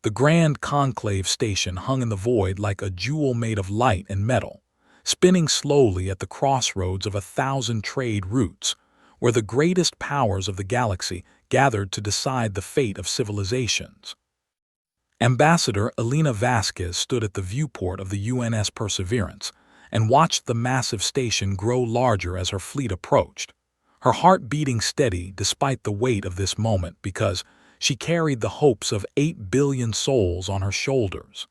The Grand Conclave Station hung in the void like a jewel made of light and metal, spinning slowly at the crossroads of 1,000 trade routes, where the greatest powers of the galaxy gathered to decide the fate of civilizations. Ambassador Elena Vasquez stood at the viewport of the UNS Perseverance and watched the massive station grow larger as her fleet approached, her heart beating steady despite the weight of this moment because she carried the hopes of 8 billion souls on her shoulders.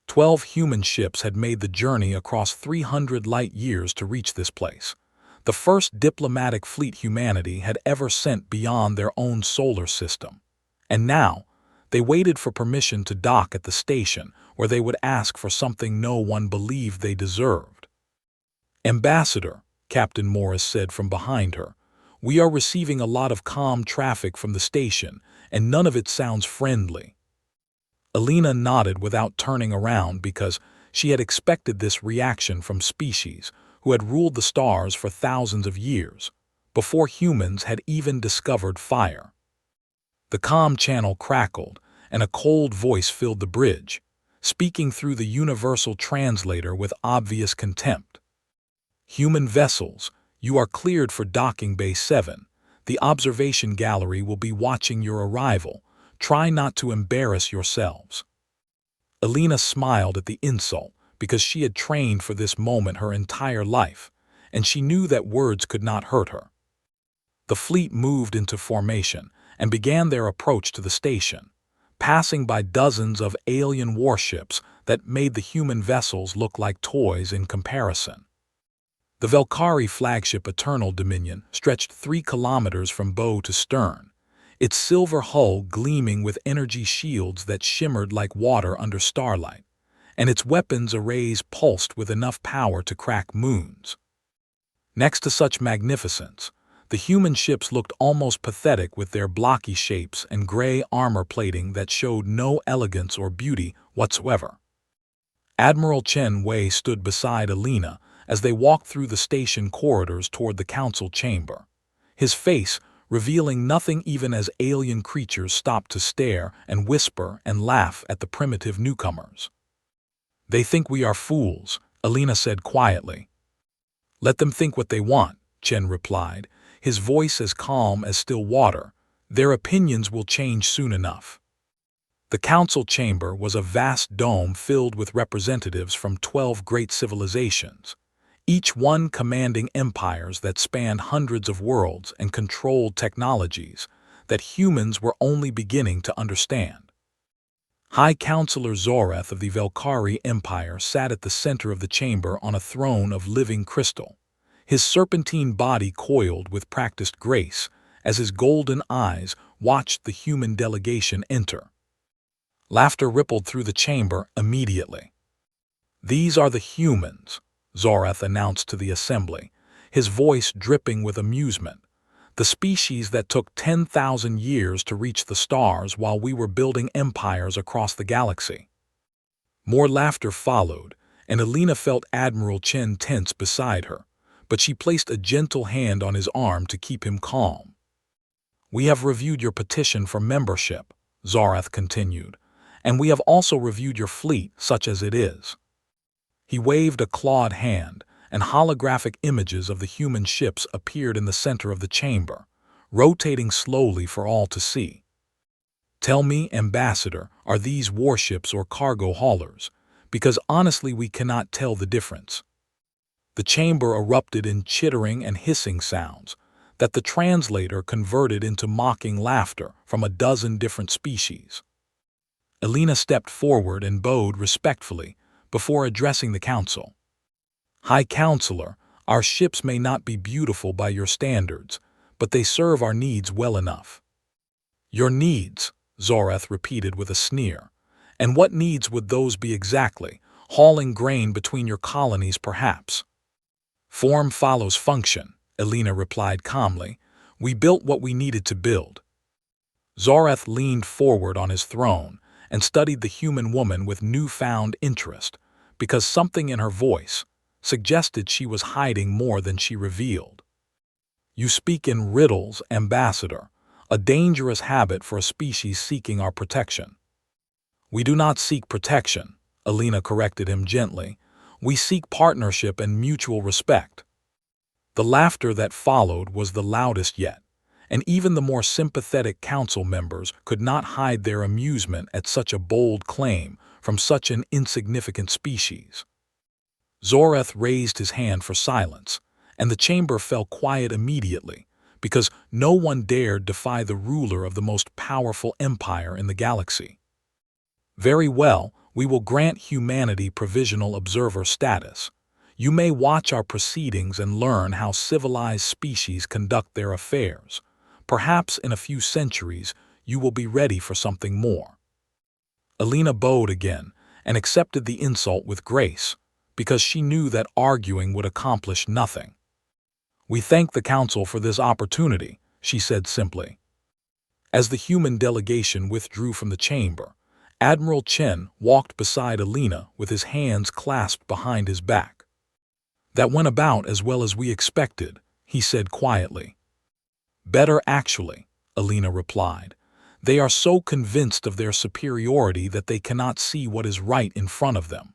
12 human ships had made the journey across 300 light-years to reach this place, the first diplomatic fleet humanity had ever sent beyond their own solar system. And now, they waited for permission to dock at the station where they would ask for something no one believed they deserved. "Ambassador," Captain Morris said from behind her, "we are receiving a lot of comm traffic from the station, and none of it sounds friendly." Elena nodded without turning around because she had expected this reaction from species who had ruled the stars for thousands of years, before humans had even discovered fire. The comm channel crackled, and a cold voice filled the bridge, speaking through the universal translator with obvious contempt. "Human vessels, you are cleared for docking Bay 7. The observation gallery will be watching your arrival. Try not to embarrass yourselves." Elena smiled at the insult because she had trained for this moment her entire life, and she knew that words could not hurt her. The fleet moved into formation and began their approach to the station, passing by dozens of alien warships that made the human vessels look like toys in comparison. The Velkari flagship Eternal Dominion stretched 3 kilometers from bow to stern, its silver hull gleaming with energy shields that shimmered like water under starlight, and its weapons arrays pulsed with enough power to crack moons. Next to such magnificence, the human ships looked almost pathetic with their blocky shapes and gray armor plating that showed no elegance or beauty whatsoever. Admiral Chen Wei stood beside Elena as they walked through the station corridors toward the council chamber, his face revealing nothing even as alien creatures stopped to stare and whisper and laugh at the primitive newcomers. "They think we are fools," Elena said quietly. "Let them think what they want," Chen replied, his voice as calm as still water. "Their opinions will change soon enough." The council chamber was a vast dome filled with representatives from 12 great civilizations, each one commanding empires that spanned hundreds of worlds and controlled technologies that humans were only beginning to understand. High Counselor Zoreth of the Velkari Empire sat at the center of the chamber on a throne of living crystal, his serpentine body coiled with practiced grace as his golden eyes watched the human delegation enter. Laughter rippled through the chamber immediately. "These are the humans," Zoreth announced to the assembly, his voice dripping with amusement. "The species that took 10,000 years to reach the stars while we were building empires across the galaxy." More laughter followed, and Elena felt Admiral Chen tense beside her, but she placed a gentle hand on his arm to keep him calm. "We have reviewed your petition for membership," Zoreth continued, "and we have also reviewed your fleet such as it is." He waved a clawed hand, and holographic images of the human ships appeared in the center of the chamber, rotating slowly for all to see. "Tell me, Ambassador, are these warships or cargo haulers? Because honestly we cannot tell the difference." The chamber erupted in chittering and hissing sounds that the translator converted into mocking laughter from a dozen different species. Elena stepped forward and bowed respectfully before addressing the council. "High Counselor, our ships may not be beautiful by your standards, but they serve our needs well enough." "Your needs," Zoreth repeated with a sneer. "And what needs would those be exactly? Hauling grain between your colonies, perhaps?" "Form follows function," Elena replied calmly. "We built what we needed to build." Zoreth leaned forward on his throne and studied the human woman with newfound interest, because something in her voice suggested she was hiding more than she revealed. "You speak in riddles, Ambassador, a dangerous habit for a species seeking our protection." We do not seek protection, Alina corrected him gently. We seek partnership and mutual respect. The laughter that followed was the loudest yet, and even the more sympathetic council members could not hide their amusement at such a bold claim from such an insignificant species. Zoreth raised his hand for silence, and the chamber fell quiet immediately, because no one dared defy the ruler of the most powerful empire in the galaxy. Very well, we will grant humanity provisional observer status. You may watch our proceedings and learn how civilized species conduct their affairs. Perhaps in a few centuries you will be ready for something more. Alina bowed again and accepted the insult with grace, because she knew that arguing would accomplish nothing. We thank the Council for this opportunity, she said simply. As the human delegation withdrew from the chamber, Admiral Chen walked beside Alina with his hands clasped behind his back. That went about as well as we expected, he said quietly. Better actually, Alina replied. They are so convinced of their superiority that they cannot see what is right in front of them.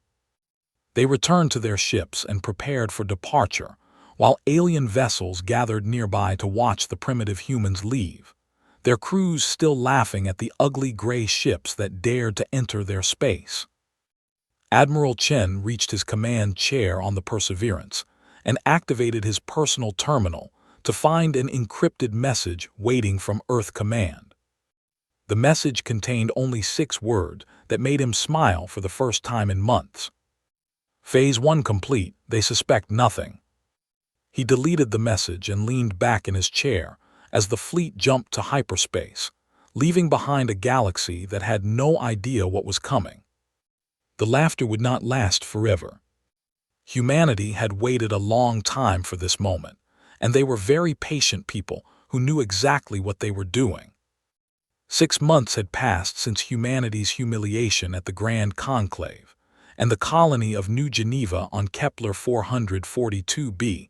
They returned to their ships and prepared for departure, while alien vessels gathered nearby to watch the primitive humans leave, their crews still laughing at the ugly gray ships that dared to enter their space. Admiral Chen reached his command chair on the Perseverance and activated his personal terminal to find an encrypted message waiting from Earth Command. The message contained only 6 words that made him smile for the first time in months. Phase 1 complete, they suspect nothing. He deleted the message and leaned back in his chair as the fleet jumped to hyperspace, leaving behind a galaxy that had no idea what was coming. The laughter would not last forever. Humanity had waited a long time for this moment, and they were very patient people who knew exactly what they were doing. 6 months had passed since humanity's humiliation at the Grand Conclave, and the colony of New Geneva on Kepler 442b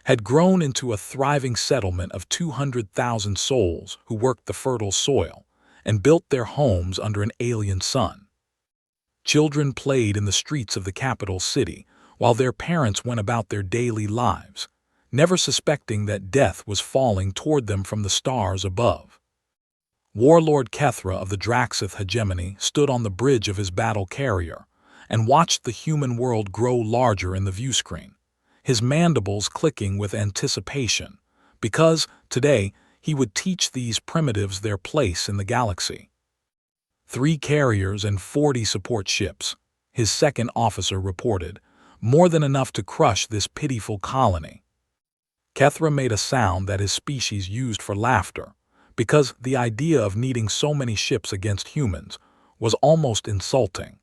had grown into a thriving settlement of 200,000 souls who worked the fertile soil and built their homes under an alien sun. Children played in the streets of the capital city while their parents went about their daily lives, never suspecting that death was falling toward them from the stars above. Warlord Kethra of the Draxith hegemony stood on the bridge of his battle carrier and watched the human world grow larger in the viewscreen, his mandibles clicking with anticipation, because, today, he would teach these primitives their place in the galaxy. 3 carriers and 40 support ships, his second officer reported, more than enough to crush this pitiful colony. Kethra made a sound that his species used for laughter, because the idea of needing so many ships against humans was almost insulting.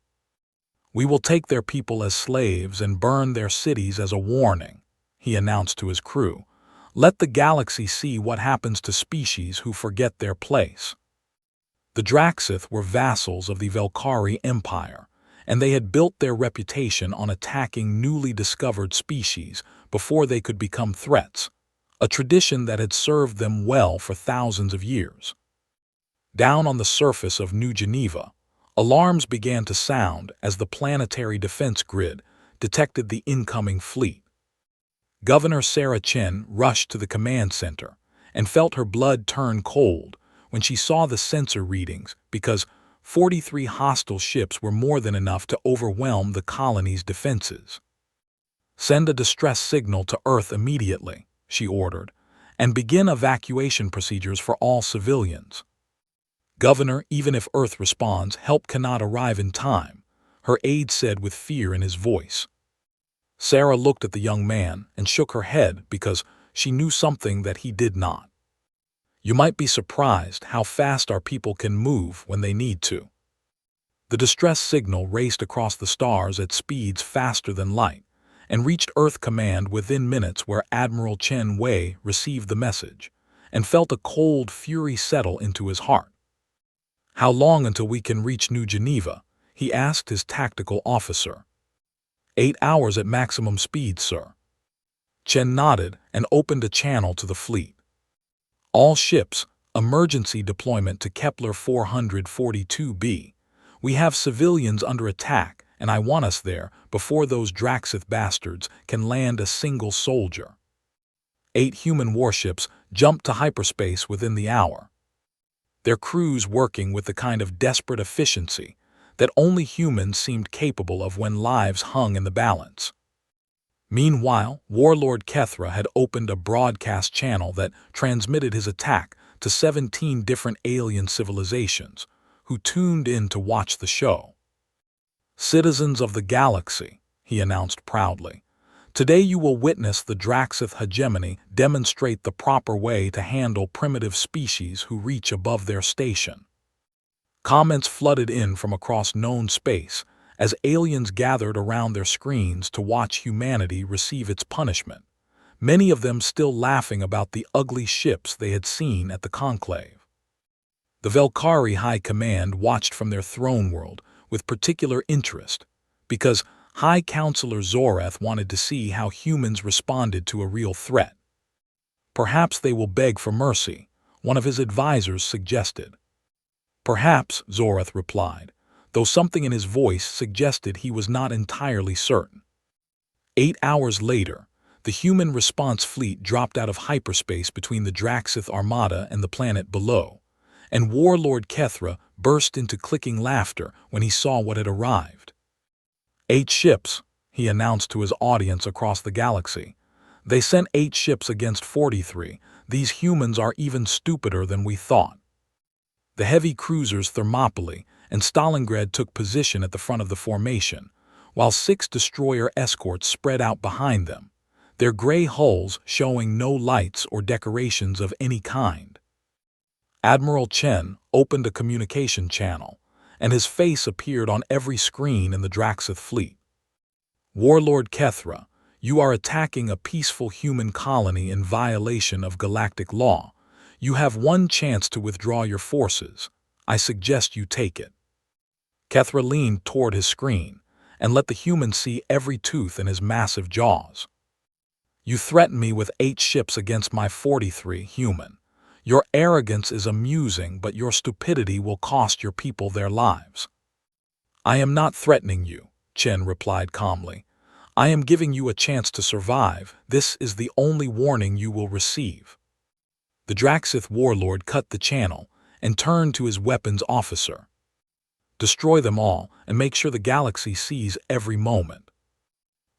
We will take their people as slaves and burn their cities as a warning, he announced to his crew. Let the galaxy see what happens to species who forget their place. The Draxith were vassals of the Velkari Empire, and they had built their reputation on attacking newly discovered species before they could become threats, a tradition that had served them well for thousands of years. Down on the surface of New Geneva, alarms began to sound as the planetary defense grid detected the incoming fleet. Governor Sarah Chen rushed to the command center and felt her blood turn cold when she saw the sensor readings, because 43 hostile ships were more than enough to overwhelm the colony's defenses. Send a distress signal to Earth immediately, she ordered, and begin evacuation procedures for all civilians. Governor, even if Earth responds, help cannot arrive in time, her aide said with fear in his voice. Sarah looked at the young man and shook her head because she knew something that he did not. You might be surprised how fast our people can move when they need to. The distress signal raced across the stars at speeds faster than light and reached Earth Command within minutes, where Admiral Chen Wei received the message and felt a cold fury settle into his heart. How long until we can reach New Geneva? He asked his tactical officer. 8 hours at maximum speed, sir. Chen nodded and opened a channel to the fleet. All ships, emergency deployment to Kepler 442b. We have civilians under attack, and I want us there before those Draxith bastards can land a single soldier. 8 human warships jumped to hyperspace within the hour, their crews working with the kind of desperate efficiency that only humans seemed capable of when lives hung in the balance. Meanwhile, Warlord Kethra had opened a broadcast channel that transmitted his attack to 17 different alien civilizations, who tuned in to watch the show. "Citizens of the galaxy," he announced proudly, "today you will witness the Draxith hegemony demonstrate the proper way to handle primitive species who reach above their station." Comments flooded in from across known space as aliens gathered around their screens to watch humanity receive its punishment, many of them still laughing about the ugly ships they had seen at the conclave. The Velkari High Command watched from their throne world with particular interest, because High Counselor Zoreth wanted to see how humans responded to a real threat. "Perhaps they will beg for mercy," one of his advisors suggested. "Perhaps," Zoreth replied, though something in his voice suggested he was not entirely certain. 8 hours later, the human response fleet dropped out of hyperspace between the Draxith Armada and the planet below, and Warlord Kethra burst into clicking laughter when he saw what had arrived. 8 ships, he announced to his audience across the galaxy. "They sent 8 ships against 43. These humans are even stupider than we thought." The heavy cruisers Thermopylae and Stalingrad took position at the front of the formation, while 6 destroyer escorts spread out behind them, their gray hulls showing no lights or decorations of any kind. Admiral Chen opened a communication channel, and his face appeared on every screen in the Draxith fleet. "Warlord Kethra, you are attacking a peaceful human colony in violation of galactic law. You have one chance to withdraw your forces. I suggest you take it." Kethra leaned toward his screen and let the human see every tooth in his massive jaws. "You threaten me with 8 ships against my 43 human. Your arrogance is amusing, but your stupidity will cost your people their lives." "I am not threatening you," Chen replied calmly. "I am giving you a chance to survive. This is the only warning you will receive." The Draxith warlord cut the channel and turned to his weapons officer. "Destroy them all and make sure the galaxy sees every moment."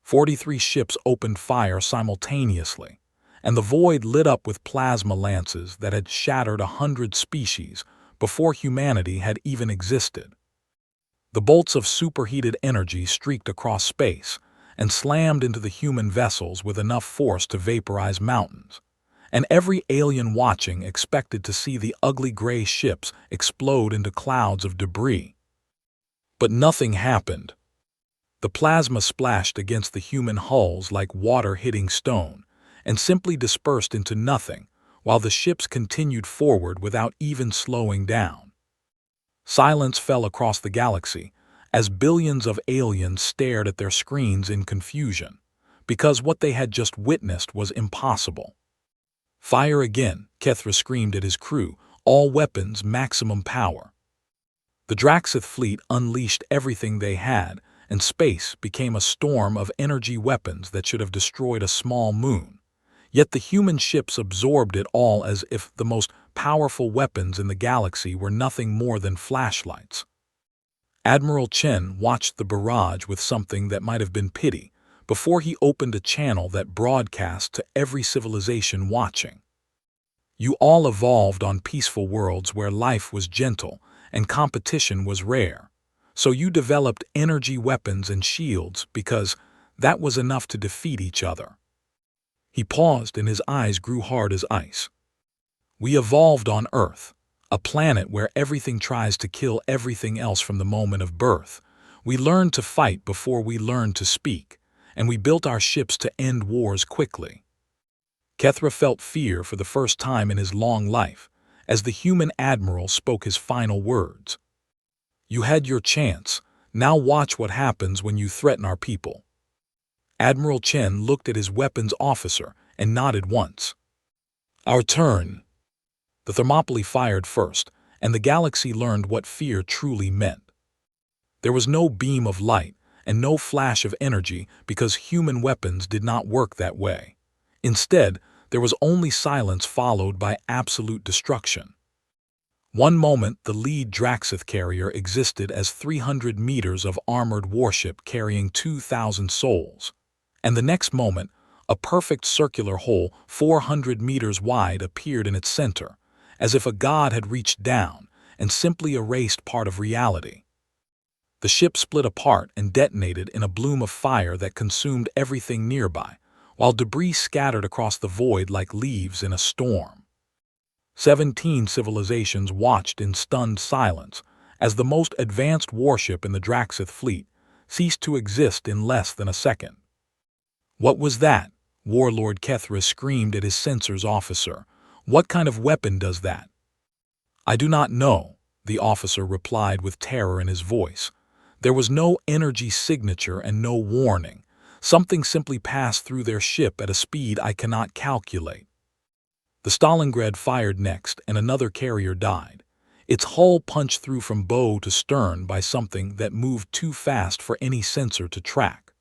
43 ships opened fire simultaneously, and the void lit up with plasma lances that had shattered 100 species before humanity had even existed. The bolts of superheated energy streaked across space and slammed into the human vessels with enough force to vaporize mountains, and every alien watching expected to see the ugly gray ships explode into clouds of debris. But nothing happened. The plasma splashed against the human hulls like water hitting stone, and simply dispersed into nothing, while the ships continued forward without even slowing down. Silence fell across the galaxy as billions of aliens stared at their screens in confusion, because what they had just witnessed was impossible. "Fire again," Kethra screamed at his crew, "all weapons, maximum power." The Draxith fleet unleashed everything they had, and space became a storm of energy weapons that should have destroyed a small moon. Yet the human ships absorbed it all as if the most powerful weapons in the galaxy were nothing more than flashlights. Admiral Chen watched the barrage with something that might have been pity before he opened a channel that broadcast to every civilization watching. "You all evolved on peaceful worlds where life was gentle and competition was rare. So you developed energy weapons and shields because that was enough to defeat each other." He paused and his eyes grew hard as ice. "We evolved on Earth, a planet where everything tries to kill everything else from the moment of birth. We learned to fight before we learned to speak, and we built our ships to end wars quickly." Kethra felt fear for the first time in his long life as the human admiral spoke his final words. "You had your chance. Now watch what happens when you threaten our people." Admiral Chen looked at his weapons officer and nodded once. "Our turn." The Thermopylae fired first, and the galaxy learned what fear truly meant. There was no beam of light and no flash of energy because human weapons did not work that way. Instead, there was only silence followed by absolute destruction. One moment, the lead Draxith carrier existed as 300 meters of armored warship carrying 2,000 souls. And the next moment, a perfect circular hole 400 meters wide appeared in its center, as if a god had reached down and simply erased part of reality. The ship split apart and detonated in a bloom of fire that consumed everything nearby, while debris scattered across the void like leaves in a storm. 17 civilizations watched in stunned silence as the most advanced warship in the Draxith fleet ceased to exist in less than a second. "What was that?" Warlord Kethra screamed at his sensors officer. "What kind of weapon does that?" "I do not know," the officer replied with terror in his voice. "There was no energy signature and no warning. Something simply passed through their ship at a speed I cannot calculate." The Stalingrad fired next, and another carrier died. Its hull punched through from bow to stern by something that moved too fast for any sensor to track.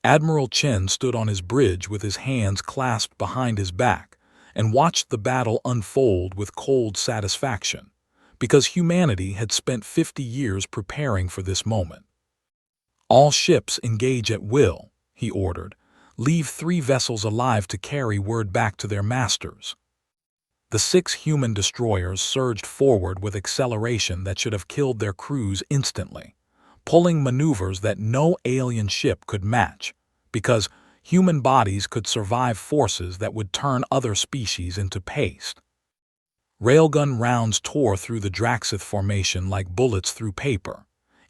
Admiral Chen stood on his bridge with his hands clasped behind his back and watched the battle unfold with cold satisfaction, because humanity had spent 50 years preparing for this moment. "All ships engage at will," he ordered. "Leave 3 vessels alive to carry word back to their masters." The 6 human destroyers surged forward with acceleration that should have killed their crews instantly, pulling maneuvers that no alien ship could match, because human bodies could survive forces that would turn other species into paste. Railgun rounds tore through the Draxith formation like bullets through paper,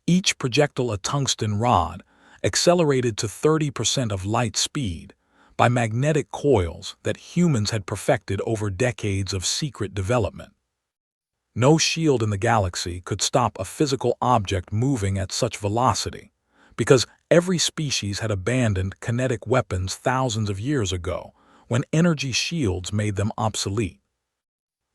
each projectile a tungsten rod, accelerated to 30% of light speed by magnetic coils that humans had perfected over decades of secret development. No shield in the galaxy could stop a physical object moving at such velocity, because every species had abandoned kinetic weapons thousands of years ago when energy shields made them obsolete.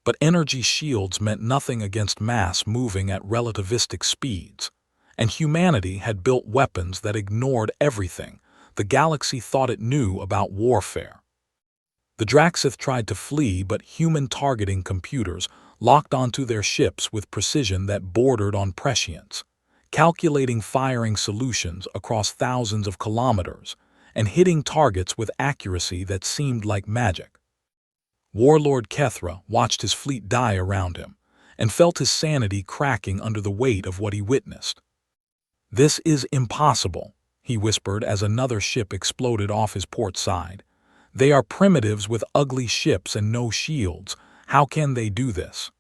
But energy shields meant nothing against mass moving at relativistic speeds, and humanity had built weapons that ignored everything the galaxy thought it knew about warfare. The Draxith tried to flee, but human targeting computers locked onto their ships with precision that bordered on prescience, calculating firing solutions across thousands of kilometers and hitting targets with accuracy that seemed like magic. Warlord Kethra watched his fleet die around him and felt his sanity cracking under the weight of what he witnessed. "This is impossible," he whispered as another ship exploded off his port side. "They are primitives with ugly ships and no shields. How can they do this?"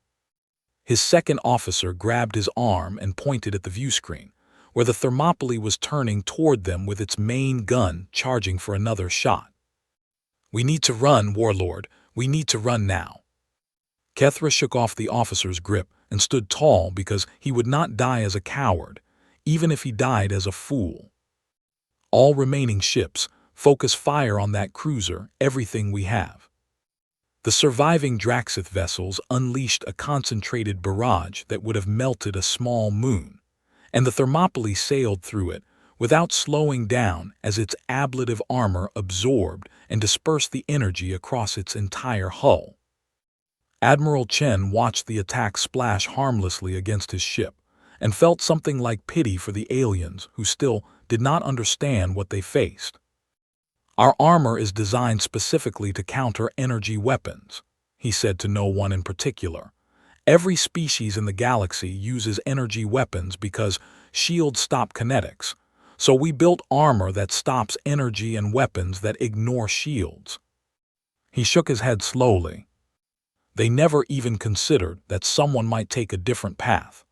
His second officer grabbed his arm and pointed at the viewscreen, where the Thermopylae was turning toward them with its main gun charging for another shot. "We need to run, Warlord. We need to run now." Kethra shook off the officer's grip and stood tall because he would not die as a coward, even if he died as a fool. "All remaining ships, focus fire on that cruiser, everything we have." The surviving Draxith vessels unleashed a concentrated barrage that would have melted a small moon, and the Thermopylae sailed through it without slowing down as its ablative armor absorbed and dispersed the energy across its entire hull. Admiral Chen watched the attack splash harmlessly against his ship and felt something like pity for the aliens who still did not understand what they faced. "Our armor is designed specifically to counter energy weapons," he said to no one in particular. "Every species in the galaxy uses energy weapons because shields stop kinetics, so we built armor that stops energy and weapons that ignore shields." He shook his head slowly. They never even considered that someone might take a different path.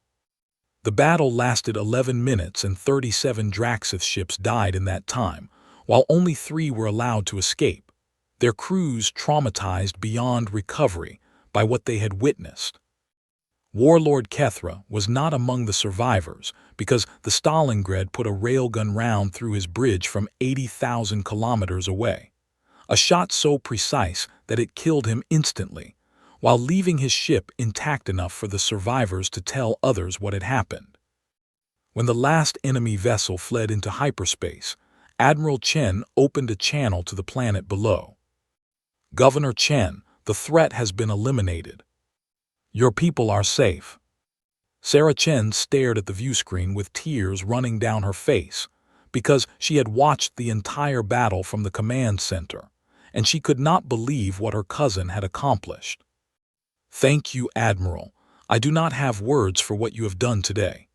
The battle lasted 11 minutes and 37 Draxith ships died in that time, while only 3 were allowed to escape, their crews traumatized beyond recovery by what they had witnessed. Warlord Kethra was not among the survivors because the Stalingrad put a railgun round through his bridge from 80,000 kilometers away, a shot so precise that it killed him instantly, while leaving his ship intact enough for the survivors to tell others what had happened. When the last enemy vessel fled into hyperspace, Admiral Chen opened a channel to the planet below. "Governor Chen, the threat has been eliminated. Your people are safe." Sarah Chen stared at the viewscreen with tears running down her face because she had watched the entire battle from the command center, and she could not believe what her cousin had accomplished. "Thank you, Admiral. I do not have words for what you have done today."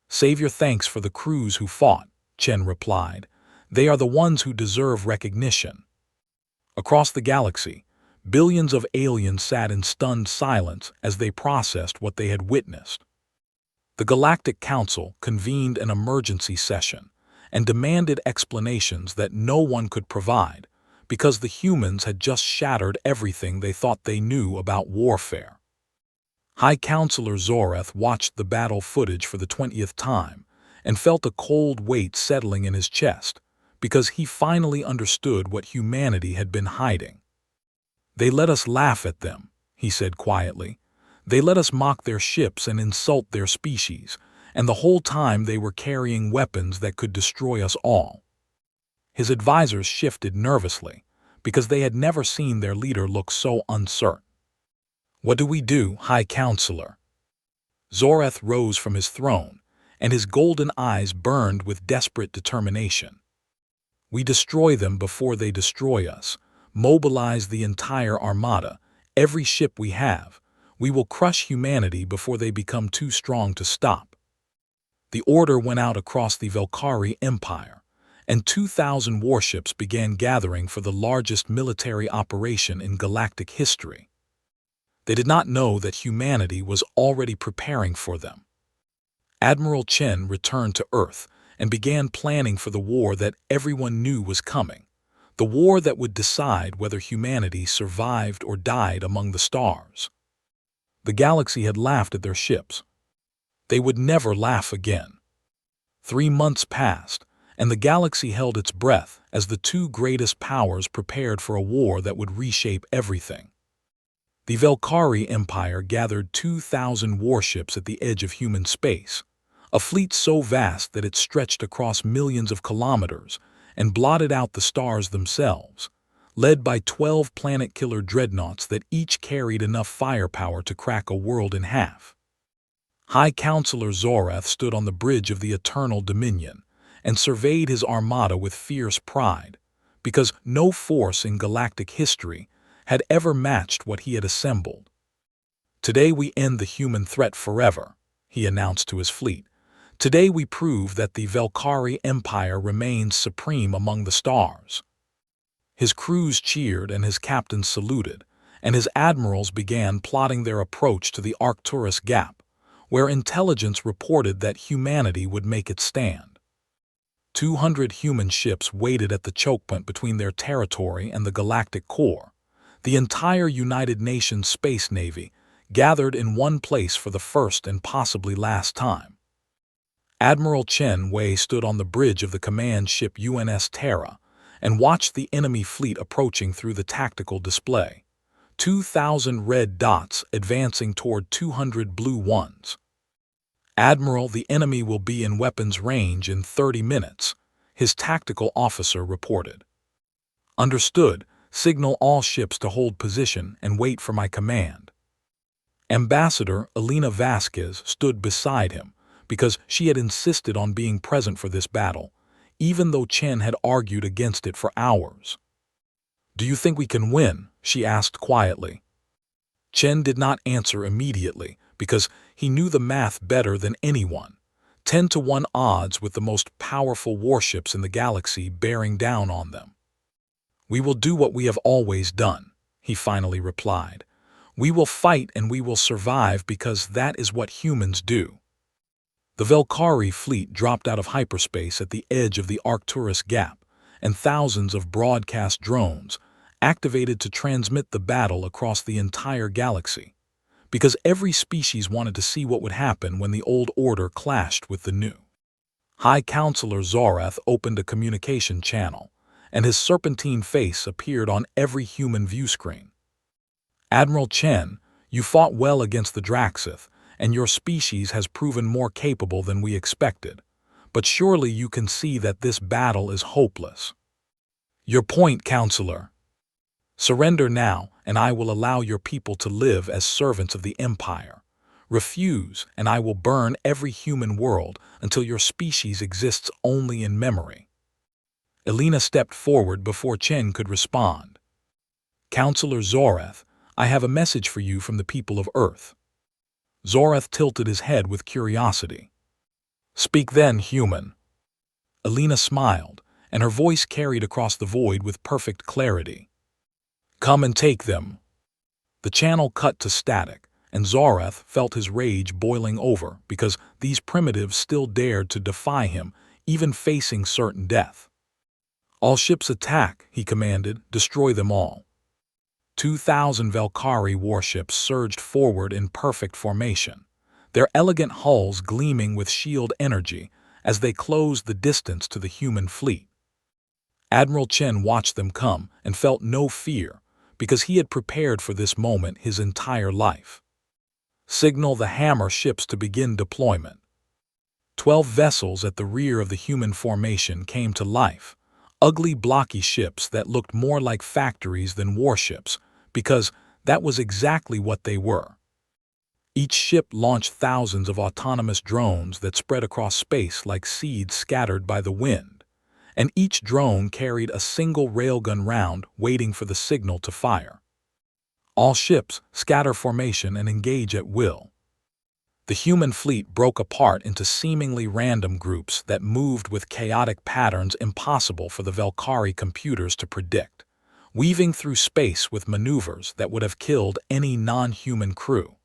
"Save your thanks for the crews who fought," Chen replied. "They are the ones who deserve recognition." Across the galaxy, billions of aliens sat in stunned silence as they processed what they had witnessed. The Galactic Council convened an emergency session and demanded explanations that no one could provide because the humans had just shattered everything they thought they knew about warfare. High Counselor Zoreth watched the battle footage for the 20th time and felt a cold weight settling in his chest because he finally understood what humanity had been hiding. "They let us laugh at them," he said quietly. "They let us mock their ships and insult their species, and the whole time they were carrying weapons that could destroy us all." His advisors shifted nervously because they had never seen their leader look so uncertain. "What do we do, High Counselor?" Zoreth rose from his throne, and his golden eyes burned with desperate determination. "We destroy them before they destroy us, mobilize the entire armada, every ship we have. We will crush humanity before they become too strong to stop." The order went out across the Velkari Empire, and 2,000 warships began gathering for the largest military operation in galactic history. They did not know that humanity was already preparing for them. Admiral Chen returned to Earth and began planning for the war that everyone knew was coming, the war that would decide whether humanity survived or died among the stars. The galaxy had laughed at their ships. They would never laugh again. 3 months passed, and the galaxy held its breath as the two greatest powers prepared for a war that would reshape everything. The Velkari Empire gathered 2,000 warships at the edge of human space, a fleet so vast that it stretched across millions of kilometers and blotted out the stars themselves, led by 12 planet-killer dreadnoughts that each carried enough firepower to crack a world in half. High Counselor Zoreth stood on the bridge of the Eternal Dominion and surveyed his armada with fierce pride, because no force in galactic history had ever matched what he had assembled. "Today we end the human threat forever," he announced to his fleet. "Today we prove that the Velkari Empire remains supreme among the stars." His crews cheered and his captains saluted, and his admirals began plotting their approach to the Arcturus Gap, where intelligence reported that humanity would make its stand. 200 human ships waited at the chokepoint between their territory and the galactic core. The entire United Nations Space Navy gathered in one place for the first and possibly last time. Admiral Chen Wei stood on the bridge of the command ship UNS Terra and watched the enemy fleet approaching through the tactical display. 2,000 red dots advancing toward 200 blue ones. "Admiral, the enemy will be in weapons range in 30 minutes, his tactical officer reported. "Understood. Signal all ships to hold position and wait for my command." Ambassador Elena Vasquez stood beside him because she had insisted on being present for this battle, even though Chen had argued against it for hours. "Do you think we can win?" she asked quietly. Chen did not answer immediately because he knew the math better than anyone. 10-to-1 odds with the most powerful warships in the galaxy bearing down on them. "We will do what we have always done," he finally replied. "We will fight and we will survive because that is what humans do." The Velkari fleet dropped out of hyperspace at the edge of the Arcturus Gap, and thousands of broadcast drones activated to transmit the battle across the entire galaxy, because every species wanted to see what would happen when the old order clashed with the new. High Counselor Zoreth opened a communication channel, and his serpentine face appeared on every human viewscreen. "Admiral Chen, you fought well against the Draxith, and your species has proven more capable than we expected. But surely you can see that this battle is hopeless. Your point, Counselor. Surrender now, and I will allow your people to live as servants of the Empire. Refuse, and I will burn every human world until your species exists only in memory. Elena stepped forward before Chen could respond. Counselor Zorath, I have a message for you from the people of Earth. Zorath tilted his head with curiosity. Speak then, human. Elena smiled, and her voice carried across the void with perfect clarity. Come and take them. The channel cut to static, and Zorath felt his rage boiling over because these primitives still dared to defy him, even facing certain death. All ships attack, he commanded, destroy them all. 2,000 Valkyrie warships surged forward in perfect formation, their elegant hulls gleaming with shield energy as they closed the distance to the human fleet. Admiral Chen watched them come and felt no fear because he had prepared for this moment his entire life. Signal the hammer ships to begin deployment. 12 vessels at the rear of the human formation came to life, ugly blocky ships that looked more like factories than warships, because that was exactly what they were. Each ship launched thousands of autonomous drones that spread across space like seeds scattered by the wind, and each drone carried a single railgun round waiting for the signal to fire. All ships scatter formation and engage at will. The human fleet broke apart into seemingly random groups that moved with chaotic patterns impossible for the Valkyrie computers to predict, weaving through space with maneuvers that would have killed any non-human crew.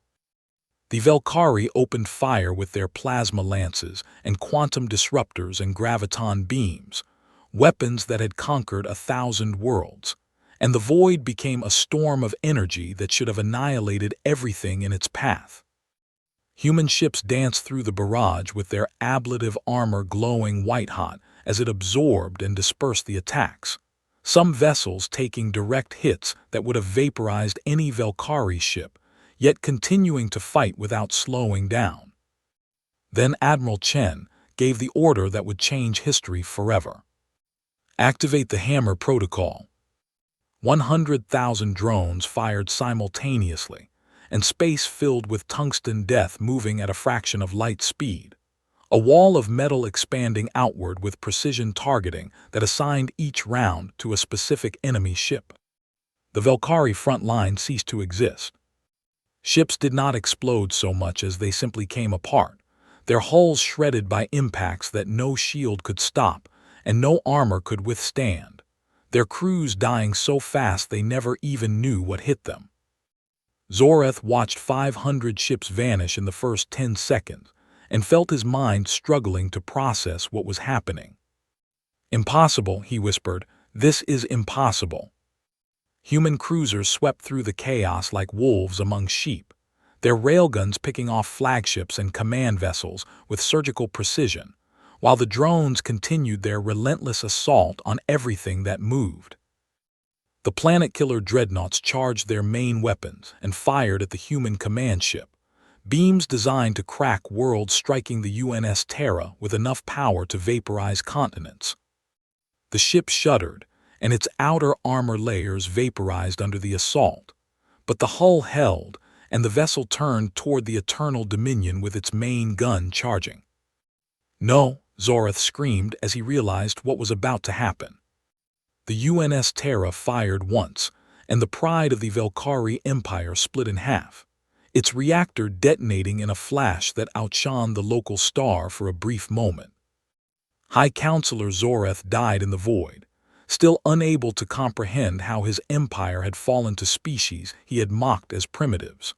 The Valkyrie opened fire with their plasma lances and quantum disruptors and graviton beams, weapons that had conquered 1,000 worlds, and the void became a storm of energy that should have annihilated everything in its path. Human ships danced through the barrage with their ablative armor glowing white-hot as it absorbed and dispersed the attacks, some vessels taking direct hits that would have vaporized any Valkyrie ship, yet continuing to fight without slowing down. Then Admiral Chen gave the order that would change history forever. Activate the Hammer Protocol. 100,000 drones fired simultaneously, and space filled with tungsten death moving at a fraction of light speed, a wall of metal expanding outward with precision targeting that assigned each round to a specific enemy ship. The Valkyrie front line ceased to exist. Ships did not explode so much as they simply came apart, their hulls shredded by impacts that no shield could stop and no armor could withstand, their crews dying so fast they never even knew what hit them. Zorath watched 500 ships vanish in the first 10 seconds and felt his mind struggling to process what was happening. Impossible, he whispered. This is impossible. Human cruisers swept through the chaos like wolves among sheep, their railguns picking off flagships and command vessels with surgical precision, while the drones continued their relentless assault on everything that moved. The planet-killer dreadnoughts charged their main weapons and fired at the human command ship, beams designed to crack worlds striking the UNS Terra with enough power to vaporize continents. The ship shuddered, and its outer armor layers vaporized under the assault, but the hull held, and the vessel turned toward the Eternal Dominion with its main gun charging. No, Zorath screamed as he realized what was about to happen. The UNS Terra fired once, and the pride of the Valkyrie Empire split in half, its reactor detonating in a flash that outshone the local star for a brief moment. High Counselor Zorath died in the void, still unable to comprehend how his empire had fallen to species he had mocked as primitives.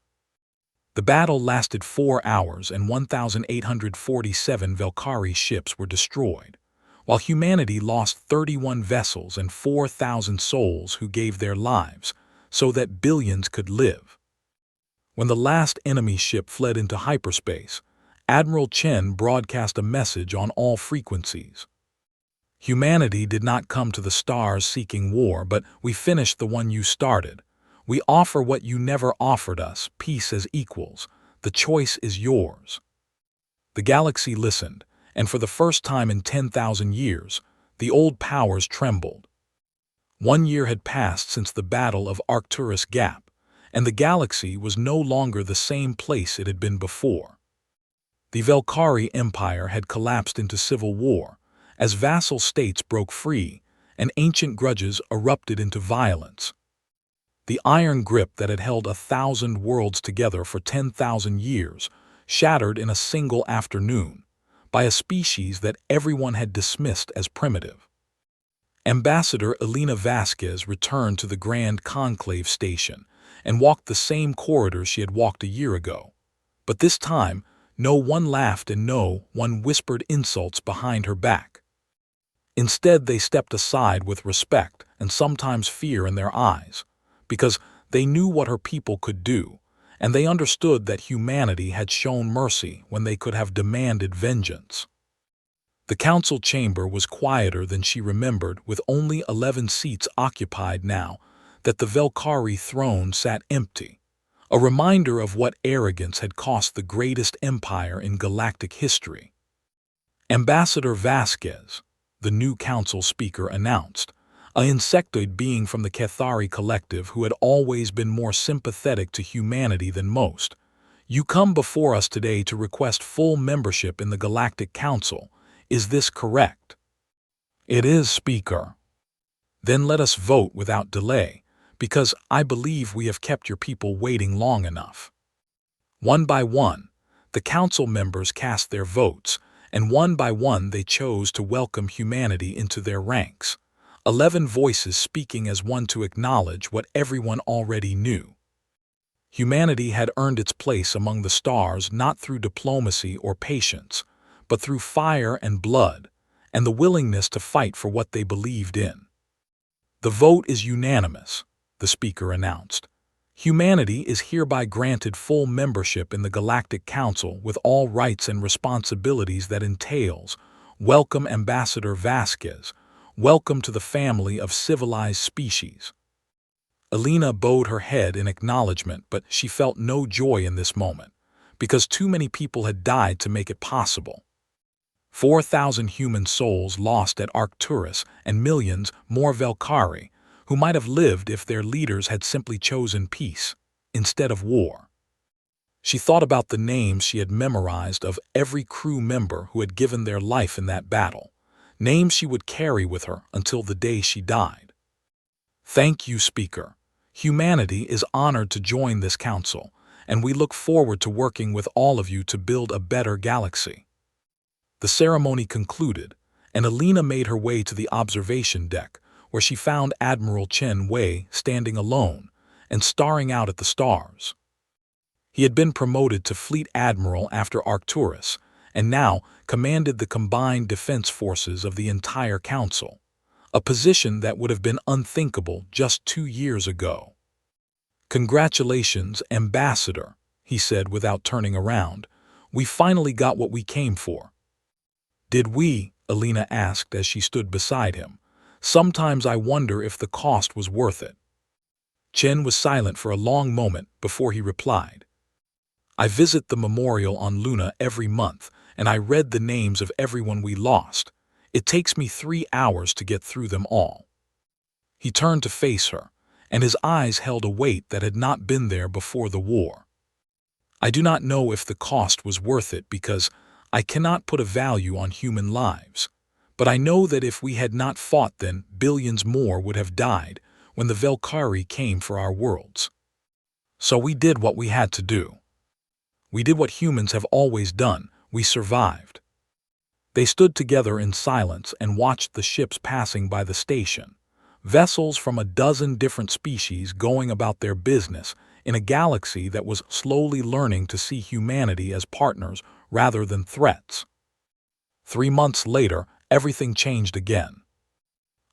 The battle lasted 4 hours and 1,847 Valkyrie ships were destroyed, while humanity lost 31 vessels and 4,000 souls who gave their lives so that billions could live. When the last enemy ship fled into hyperspace, Admiral Chen broadcast a message on all frequencies. Humanity did not come to the stars seeking war, but we finished the one you started. We offer what you never offered us, peace as equals, The choice is yours." The galaxy listened, and for the first time in 10,000 years, the old powers trembled. 1 year had passed since the Battle of Arcturus Gap, and the galaxy was no longer the same place it had been before. The Velkari Empire had collapsed into civil war, as vassal states broke free, and ancient grudges erupted into violence. The iron grip that had held 1,000 worlds together for 10,000 years shattered in a single afternoon, by a species that everyone had dismissed as primitive. Ambassador Elena Vasquez returned to the Grand Conclave Station and walked the same corridors she had walked a year ago. But this time, no one laughed and no one whispered insults behind her back. Instead, they stepped aside with respect and sometimes fear in their eyes, because they knew what her people could do, and they understood that humanity had shown mercy when they could have demanded vengeance. The council chamber was quieter than she remembered, with only 11 seats occupied now that the Velkari throne sat empty, a reminder of what arrogance had cost the greatest empire in galactic history. Ambassador Vasquez, the new council speaker, announced, an insectoid being from the Cathari collective who had always been more sympathetic to humanity than most. "You come before us today to request full membership in the Galactic Council. Is this correct?" "It is, Speaker." "Then let us vote without delay, because I believe we have kept your people waiting long enough." One by one, the council members cast their votes, and one by one they chose to welcome humanity into their ranks. 11 voices speaking as one to acknowledge what everyone already knew. Humanity had earned its place among the stars not through diplomacy or patience, but through fire and blood, and the willingness to fight for what they believed in. "The vote is unanimous," the speaker announced. "Humanity is hereby granted full membership in the Galactic Council with all rights and responsibilities that entails. Welcome, Ambassador Vasquez. Welcome to the family of civilized species." Elena bowed her head in acknowledgement, but she felt no joy in this moment, because too many people had died to make it possible. 4,000 human souls lost at Arcturus and millions more Velkari, who might have lived if their leaders had simply chosen peace instead of war. She thought about the names she had memorized of every crew member who had given their life in that battle, names she would carry with her until the day she died. "Thank you, Speaker. Humanity is honored to join this council, and we look forward to working with all of you to build a better galaxy." The ceremony concluded, and Elena made her way to the observation deck, where she found Admiral Chen Wei standing alone and staring out at the stars. He had been promoted to Fleet Admiral after Arcturus, and now commanded the combined defense forces of the entire council, a position that would have been unthinkable just 2 years ago. "Congratulations, Ambassador," he said without turning around. "We finally got what we came for." "Did we?" Elena asked as she stood beside him. "Sometimes I wonder if the cost was worth it." Chen was silent for a long moment before he replied. "I visit the memorial on Luna every month, and I read the names of everyone we lost. It takes me 3 hours to get through them all." He turned to face her, and his eyes held a weight that had not been there before the war. "I do not know if the cost was worth it because I cannot put a value on human lives, but I know that if we had not fought then billions more would have died when the Velkari came for our worlds. So we did what we had to do. We did what humans have always done. We survived." They stood together in silence and watched the ships passing by the station, vessels from a dozen different species going about their business in a galaxy that was slowly learning to see humanity as partners rather than threats. 3 months later, everything changed again.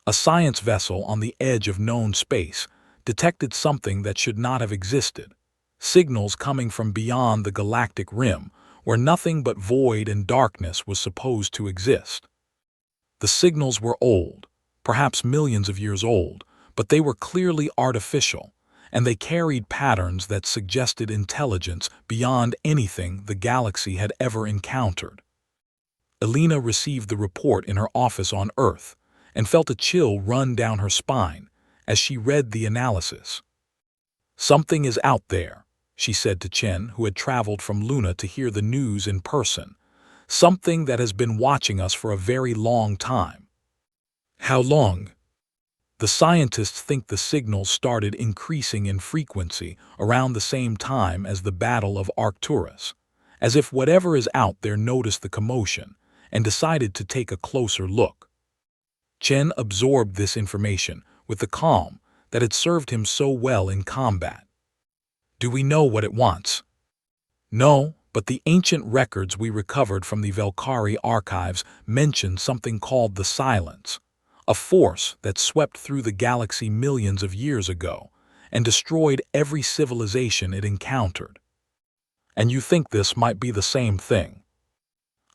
A science vessel on the edge of known space detected something that should not have existed, signals coming from beyond the galactic rim, where nothing but void and darkness was supposed to exist. The signals were old, perhaps millions of years old, but they were clearly artificial, and they carried patterns that suggested intelligence beyond anything the galaxy had ever encountered. Elena received the report in her office on Earth and felt a chill run down her spine as she read the analysis. "Something is out there," she said to Chen, who had traveled from Luna to hear the news in person. "Something that has been watching us for a very long time." "How long?" The scientists think the signals started increasing in frequency around the same time as the Battle of Arcturus, as if whatever is out there noticed the commotion and decided to take a closer look. Chen absorbed this information with the calm that had served him so well in combat. "Do we know what it wants?" "No, but the ancient records we recovered from the Valkyrie archives mention something called the Silence, a force that swept through the galaxy millions of years ago and destroyed every civilization it encountered." "And you think this might be the same thing?"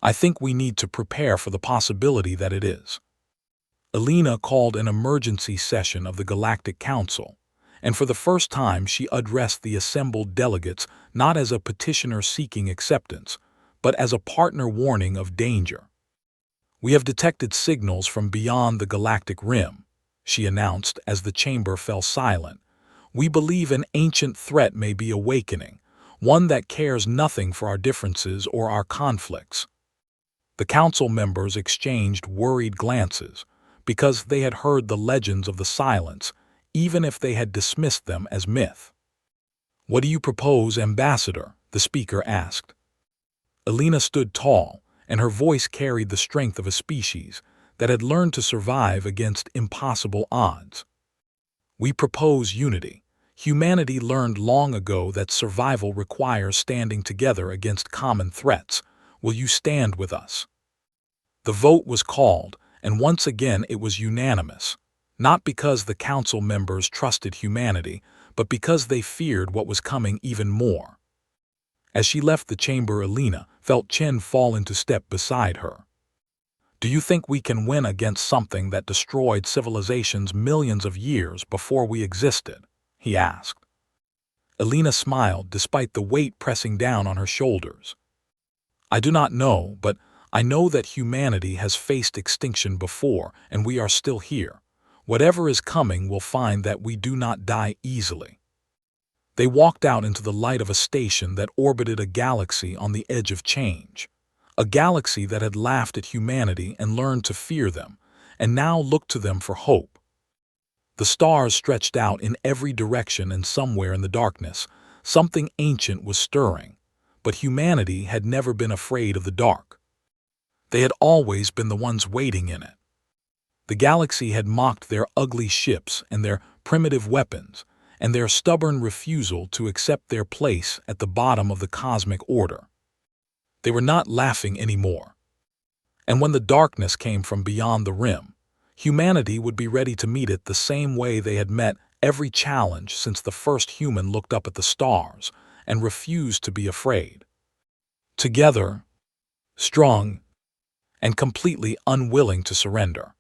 "I think we need to prepare for the possibility that it is." Elena called an emergency session of the Galactic Council, and for the first time she addressed the assembled delegates not as a petitioner seeking acceptance, but as a partner warning of danger. "We have detected signals from beyond the galactic rim," she announced as the chamber fell silent. "We believe an ancient threat may be awakening, one that cares nothing for our differences or our conflicts." The council members exchanged worried glances, because they had heard the legends of the Silence, even if they had dismissed them as myth. "What do you propose, Ambassador?" the speaker asked. Elena stood tall, and her voice carried the strength of a species that had learned to survive against impossible odds. "We propose unity. Humanity learned long ago that survival requires standing together against common threats. Will you stand with us?" The vote was called, and once again it was unanimous, not because the council members trusted humanity, but because they feared what was coming even more. As she left the chamber, Elena felt Chen fall into step beside her. "Do you think we can win against something that destroyed civilizations millions of years before we existed?" he asked. Elena smiled despite the weight pressing down on her shoulders. "I do not know, but I know that humanity has faced extinction before, and we are still here. Whatever is coming will find that we do not die easily." They walked out into the light of a station that orbited a galaxy on the edge of change, a galaxy that had laughed at humanity and learned to fear them, and now looked to them for hope. The stars stretched out in every direction, and somewhere in the darkness, something ancient was stirring, but humanity had never been afraid of the dark. They had always been the ones waiting in it. The galaxy had mocked their ugly ships and their primitive weapons, and their stubborn refusal to accept their place at the bottom of the cosmic order. They were not laughing anymore. And when the darkness came from beyond the rim, humanity would be ready to meet it the same way they had met every challenge since the first human looked up at the stars and refused to be afraid. Together, strong, and completely unwilling to surrender.